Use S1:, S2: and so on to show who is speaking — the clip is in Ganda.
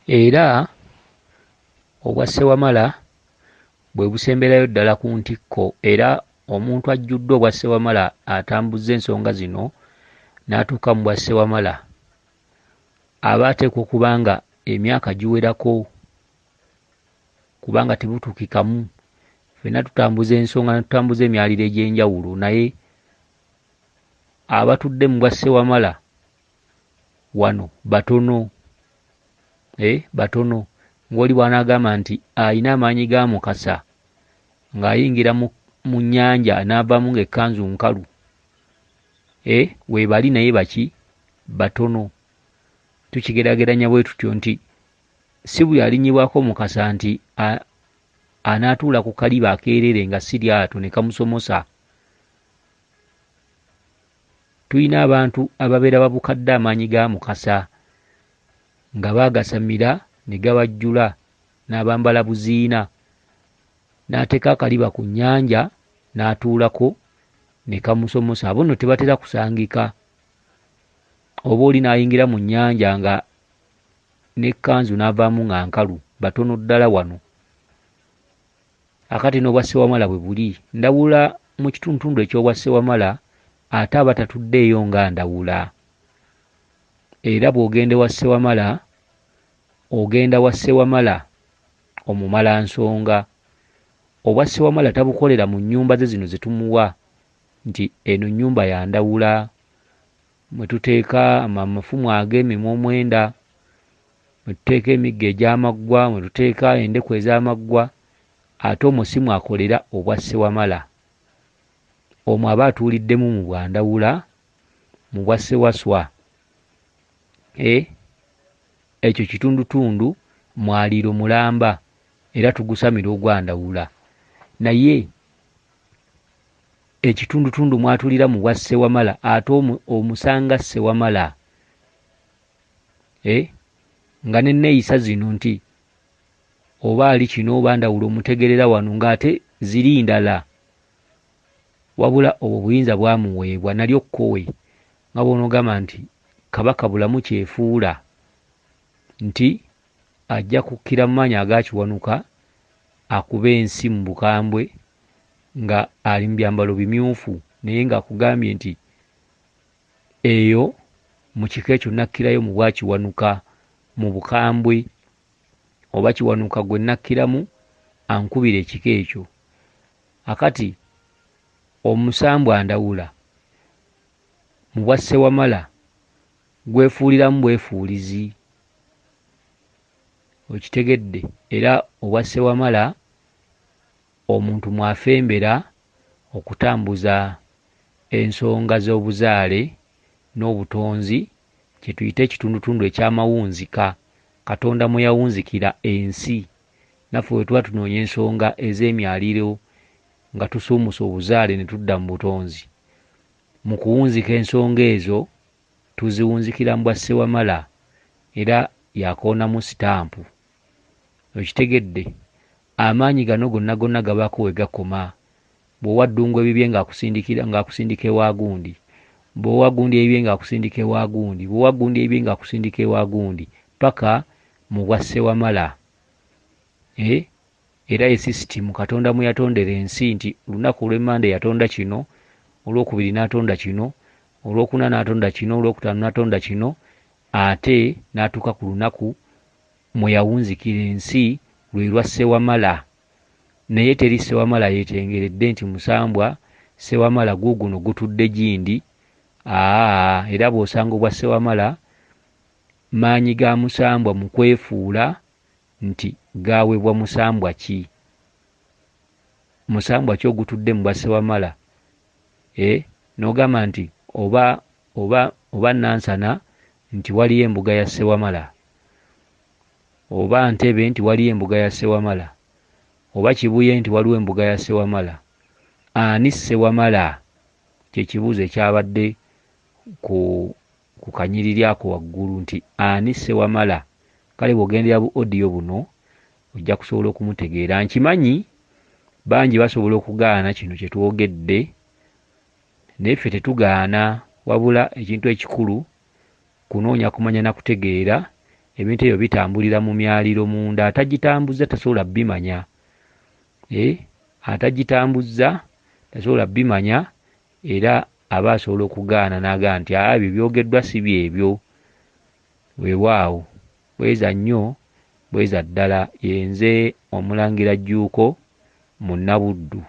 S1: era obwa Ssewamala bwe busemberayo ddala ku ntikko, era omuntu ajjudde obwa Ssewamala atambuzza ensonga zino n'atuuka mu bwa Ssewamala aba ateekwa okuba nga emyaka giwerako, kubanga tebutuukikamu. Ffenna tutambuza ensonga ne tutambuza emyaliro egy'enjawulo, naye abatudde mu bwa Ssewamala wano batono, batono. Ng'oli bw'anaagamba nti ayina amaanyi ga Mukasa ng'ayingira mu nnyanja n'avaamu ng'ekkanzu nkalu, weebali naye baki batono. Tukigeraageranya bwe tutyo nti si buli alinnyibwako Mukasa nti anaatuula ku kaliba akeerere nga si lyato ne kamusomosa. Tuyina abantu ababeera babukadde amaanyi ga Mukasa nga baagasamira ne gabajjula n'abambala buziina, n'ateeka akaliba ku nnyanja n'atuulako ne kamusomosa. Abo nno tebatera kusangika. Oba oli n'ayingira mu nnyanja nga n'ekkanzu n'avaamu nga nkalu, batono ddala wano. Akati n'obwa Ssewamala bwe buli, ndawula mu kitundutundu eky'obwa Ssewamala ate abatatuddeeyo nga ndawula. Era bw'ogenda wa Ssewamala, ogenda wa Ssewamala omumalansonga. Obwa Ssewamala tabukolera mu nnyumba ze zino ze tumuwa nti eno nnyumba ya ndawula, mwe tuteeka amafumu ag'emimwa omwenda, mwe tuteeka emiggo egy'amaggwa, mwe tuteeka endeku ez'amaggwa. Ate omwo si mwakolera obwa Ssewamala. Omwo aba atuuliddemu mu bwa ndawula, mu bwa Ssewaswa. Ekyo kitundutundu mwaliiro mulamba, era tugusamira ogwa ndawula. Naye ekitundutundu mwatulira mu bwa Ssewamala ate omusanga Ssewamala, nga n'enneeyisa zino nti oba ali kino oba ndawulo omutegerera wano ng'ate ziri ndala. Wabula obwo buyinza bwamuweebwa nalyo kkowe, nga bw'onoogamba nti Kabaka bulamu kyefuula, nti ajja kukkira mu maanyi aga Kiwanuka akuba ensi mu bukambwe nga ali mu byambalo bimyufu, naye ng'akugambye nti eyo mu kiko ekyo nakkirayo mu bwa Kiwanuka mu bukambwe, oba Kiwanuka gwe nakkiramu ankubira ekiko ekyo. Akati omusambwa ndawula mu bwa Ssewamala gwefuuliramu bwefuulizi, okitegedde. Era obwa Ssewamala omuntu mwafembera okutambuza ensonga z'obuzaale n'obutonzi, kye tuyita ekitundutundu eky'amawunzika. Katonda mwe yawunzikira ensi, naffe bwe tuba tunoonya ensonga ez'emyaliro nga tusuumusa obuzaale ne tudda mu butonzi. Mu kuwunzika ensonga ezo tuziwunzikira mu bwa Ssewamala, era yakoonamu sitampu. Okitegedde. Amaanyi gano gonna gonna gabaako we gakoma. Bw'owa Ddungu ebibye ng'akusindika ewa gundi, bw'owa gundi ebibye ng'akusindika ewa gundi, bw'owa gundi ebibye ng'akusindika ewa gundi, paka mu bwa Ssewamala. Era ye sisitimu Katonda mwe yatondera ensi nti olunaku olw'Emmande yatonda kino, olwokubiri n'atonda kino, olwokuna n'atonda kino, olwokutaano n'atonda kino, ate n'atuuka ku lunaku mwe yawunzikira ensi lwe lwa Ssewamala. Naye teri Ssewamala yeetengeredde nti musambwa Ssewamala guuguno gutudde gindi. Era bw'osanga obwa Ssewamala maanyi ga musambwa mu kwefuula nti gaweebwa musambwa ki. Musambwa ki ogutudde mu bwa Ssewamala? N'ogamba nti oba Nansana nti waliyo embuga ya Ssewamala, oba Ntebe nti waliyo embuga ya Ssewamala, oba Kibuye nti waliwo embuga ya Ssewamala. Ani Ssewamala? Kye kibuuzo ekyabadde ku kanyiriri ako waggulu, nti ani Ssewamala? Kale bw'ogendera bu odiyo buno ojja kusobola okumutegeera. Nkimanyi bangi basobola okugaana kino kye twogedde, naye ffe tetugaana, wabula ekintu ekikulu kunoonya kumanya na kutegeera ebintu ebyo bitambulira mu myaliro munda, atagitambuza tasobola bimanya. Atagitambuza tasobola bimanya, era aba asobola okugaana n'agaa nti ebyo byogeddwa si byebyo. Weewaawo bweza nnyo bweza ddala. Yenze Omulangira Jjuuko mu Nnabuddu.